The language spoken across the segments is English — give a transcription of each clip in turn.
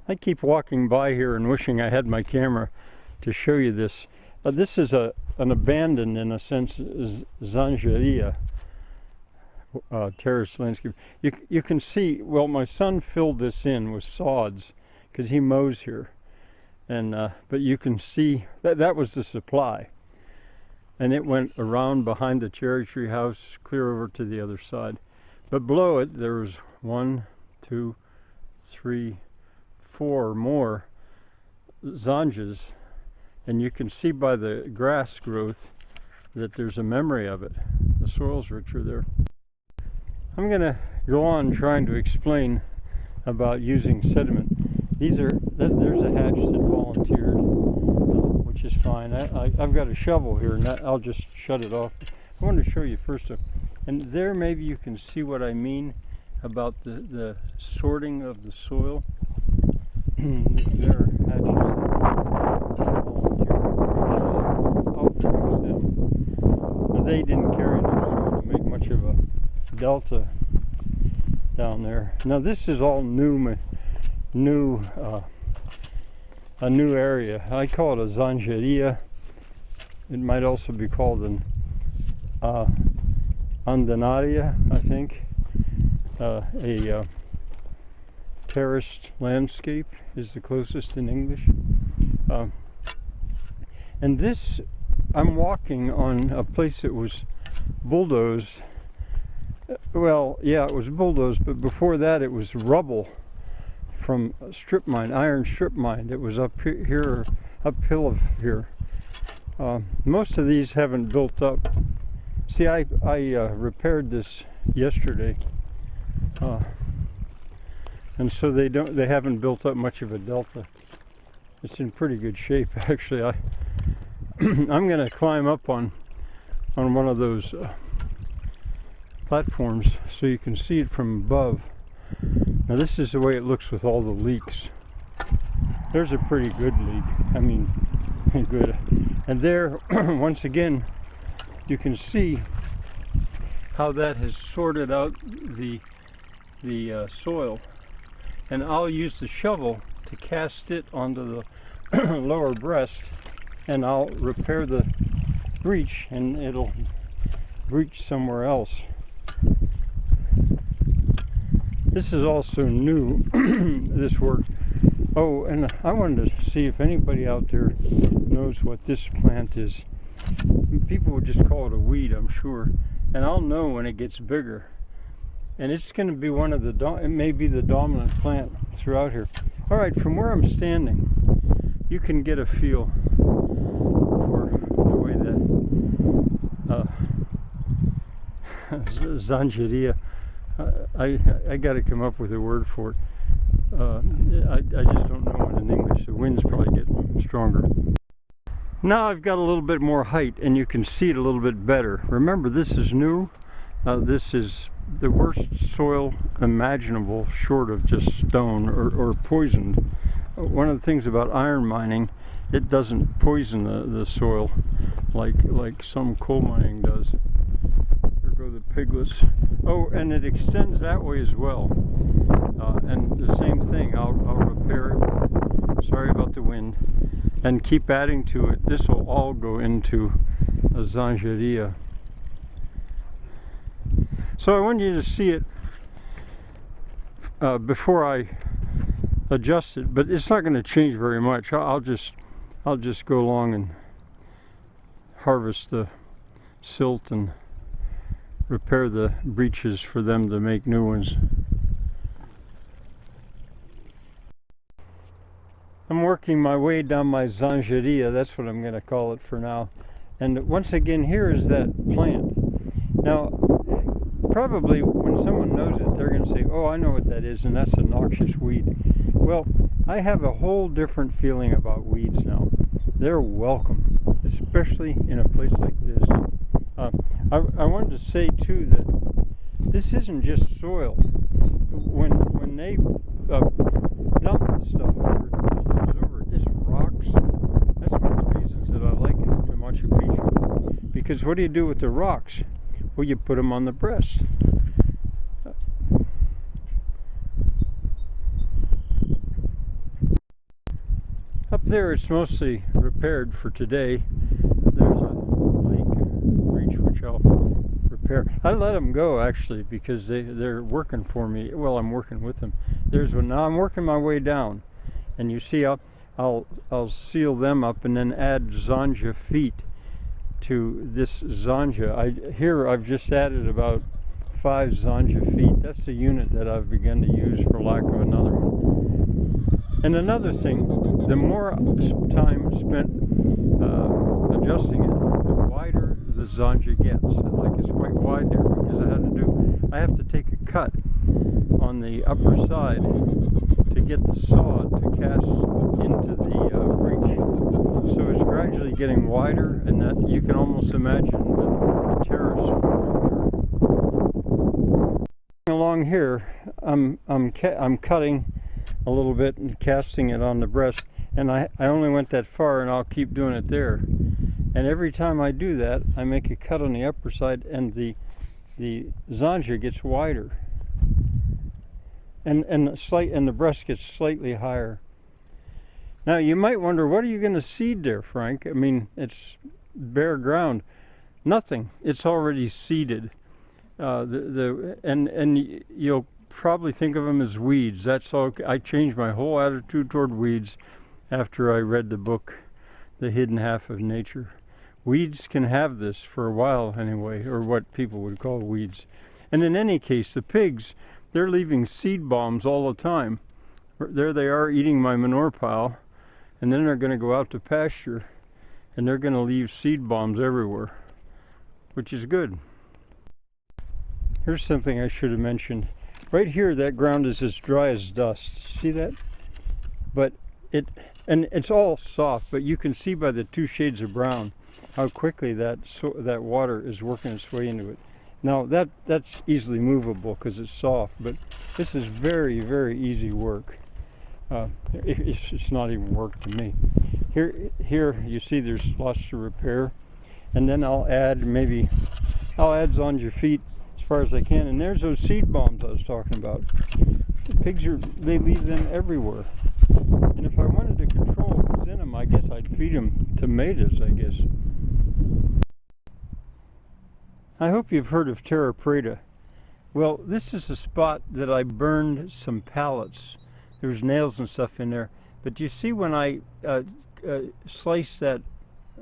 I keep walking by here and wishing I had my camera to show you this. This is an abandoned, in a sense, zanjeria terrace landscape. You can see, well, my son filled this in with sods because he mows here. And but you can see that was the supply. And it went around behind the cherry tree house, clear over to the other side. But below it, there was 1, 2, 3, 4 more zanjas. And you can see by the grass growth that there's a memory of it. The soil's richer there. I'm going to go on trying to explain about using sediment. There's a hatch that volunteered, which is fine. I've got a shovel here, and I'll just shut it off. I want to show you first, and there maybe you can see what I mean about the sorting of the soil. There are hatches that volunteered. I'll fix them. They didn't carry enough soil to make much of a delta down there. Now this is all a new area. I call it a zanjeria. It might also be called an andanaria, I think. A terraced landscape is the closest in English. And this, I'm walking on a place that was bulldozed. Well, yeah, it was bulldozed, but before that it was rubble from a strip mine, iron strip mine. It was up here, uphill of here. Most of these haven't built up. See, I repaired this yesterday, and so they haven't built up much of a delta. It's in pretty good shape, actually. I'm going to climb up on one of those platforms so you can see it from above. Now this is the way it looks with all the leaks. There's a pretty good leak. I mean, good. And there, once again, you can see how that has sorted out the soil. And I'll use the shovel to cast it onto the lower breast, and I'll repair the breach, and it'll breach somewhere else. This is also new, this work. Oh, and I wanted to see if anybody out there knows what this plant is. People would just call it a weed, I'm sure. And I'll know when it gets bigger. And it's going to be one of it may be the dominant plant throughout here. All right, from where I'm standing, you can get a feel for the way that zanjeria. I got to come up with a word for it. I just don't know it in English. The wind's probably getting stronger. Now I've got a little bit more height, and you can see it a little bit better. Remember, this is new. This is the worst soil imaginable, short of just stone or poisoned. One of the things about iron mining, it doesn't poison the soil like some coal mining does. There go the piglets. Oh, and it extends that way as well. And the same thing, I'll repair it. Sorry about the wind. And keep adding to it. This will all go into a zanjeria. So I want you to see it before I adjust it, but it's not going to change very much. I'll just go along and harvest the silt and repair the breaches for them to make new ones. I'm working my way down my zanjeria, that's what I'm going to call it for now. And once again, here is that plant. Now, probably when someone knows it, they're going to say, oh, I know what that is, and that's a noxious weed. Well, I have a whole different feeling about weeds now. They're welcome, especially in a place like this. I wanted to say, too, that this isn't just soil. When they dump the stuff over, it's rocks. That's one of the reasons that I liken it to Machu Picchu. Because what do you do with the rocks? Well, you put them on the breast. Up there it's mostly repaired for today. There's a lake reach which I'll repair. I let them go actually because they're working for me. Well, I'm working with them. There's one. Now I'm working my way down, and you see I'll seal them up and then add Zanja feet to this Zanja. Here I've just added about 5 Zanja feet. That's the unit that I've begun to use for lack of another one. And another thing, the more time spent adjusting it, the wider the Zanja gets. Like it's quite wide there because I have to take a cut on the upper side to get the saw to cast into the breech. So it's gradually getting wider, and that you can almost imagine the terrace forming there. Along here, I'm cutting a little bit and casting it on the breast, and I only went that far, and I'll keep doing it there. And every time I do that, I make a cut on the upper side, and the Zanja gets wider, and the breast gets slightly higher. Now you might wonder, what are you going to seed there, Frank? I mean, it's bare ground. Nothing. It's already seeded. And you'll probably think of them as weeds. That's all. I changed my whole attitude toward weeds after I read the book, The Hidden Half of Nature. Weeds can have this for a while anyway, or what people would call weeds. And in any case, the pigs, they're leaving seed bombs all the time. There they are eating my manure pile, and then they're going to go out to pasture, and they're going to leave seed bombs everywhere, which is good. Here's something I should have mentioned. Right here, that ground is as dry as dust. See that? But it's all soft, but you can see by the 2 shades of brown how quickly that water is working its way into it. Now that's easily movable because it's soft, but this is very, very easy work. It's not even work to me. Here you see there's lots to repair, and then I'll add Zanja feet as far as I can. And there's those seed bombs I was talking about. The pigs they leave them everywhere. And if I wanted to control what's in them, I guess I'd feed them tomatoes, I guess. I hope you've heard of terra preta. Well, this is a spot that I burned some pallets. There's nails and stuff in there. But you see when I slice that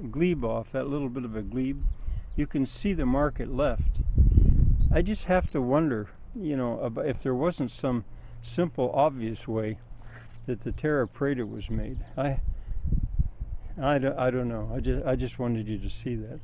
glebe off, that little bit of a glebe, you can see the mark it left. I just have to wonder, if there wasn't some simple, obvious way that the terra preta was made. I don't know. I just wanted you to see that.